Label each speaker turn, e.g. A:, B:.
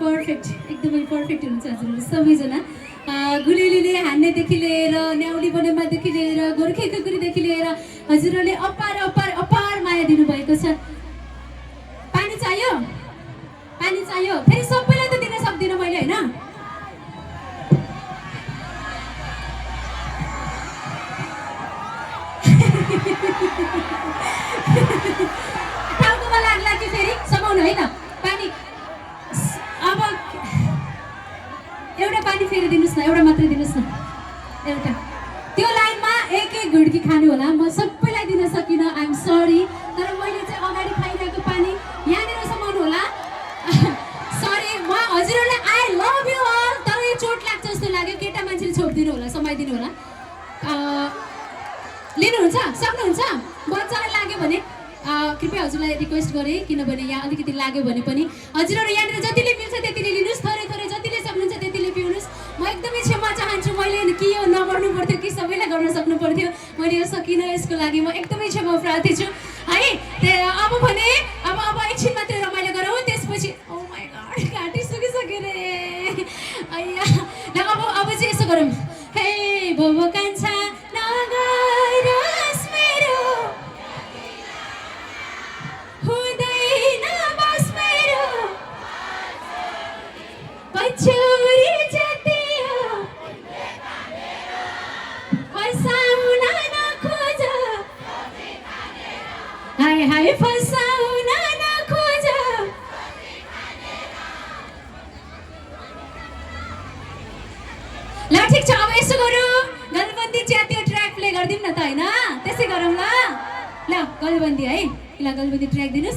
A: Perfect एकदमै perfect हुनुहुन्छ हजुरहरू सबैजना गुलिलीले हान्नेदेखि लिएर न्याउली बनेमादेखि लिएर गोर्खे कुकुरीदेखि लिएर हजुरहरूले अपार अपार अपार माया दिनुभएको छ। पानी चाहियो फेरि सबैलाई त दिन सक्दिनँ मैले होइन। टाउकोमा लाग्ला कि फेरि समाउनु है त पानी। अब एउटा पानी फेरि दिनुहोस् न, एउटा मात्रै दिनुहोस् न, एउटा। त्यो लाइनमा एक घुड्की खानु होला, म सबैलाई दिन सकिनँ, आइ एम सरी। तर मैले चाहिँ अगाडि खाइरहेको पानी यहाँनिर समाउनु होला। सरी, म हजुरहरूलाई आई लभ यु अल। तर यो चोट लाग्छ जस्तो लाग्यो, केटा मान्छेले छोडिदिनु होला, समाइदिनु होला। लिनुहुन्छ सक्नुहुन्छ? बच्चालाई लाग्यो भने कृपया हजुरलाई रिक्वेस्ट गरेँ, किनभने यहाँ अलिकति लाग्यो भने पनि हजुरहरू यहाँनिर जतिले मिल्छ त्यतिले लिनुहोस्, थोरै थोरै जतिले सक्नुहुन्छ त्यतिले पिउनुहोस्। म एकदमै क्षमा चाहन्छु, मैले के यो नगर्नु पर्थ्यो कि सबैलाई गर्न सक्नु पर्थ्यो, मैले यो सकिनँ, यसको लागि म एकदमै क्षमा प्रार्थी छु है। अब भने अब एकछिन मात्रै रमाइलो गरौँ, त्यसपछि ओ माई गॉड घाँटी सुकिसक्यो रे अय्या। ल अब चाहिँ यसो गरौँ, हे भोभो कान्छा नगरोस् मेरो, हुँदैन बस मेरो, पछौरी जति हो फसाउन नखोज, हाय हाय फसाउन नखोज। ल ठिक छ, अब यसो गरौँ, गलबन्दी च्यातियो ट्र्याक प्ले गरिदिउँ न त होइन, त्यसै गरौँ ल। ल गलबन्दी है, ल गलबन्दी ट्र्याक दिनुहोस्।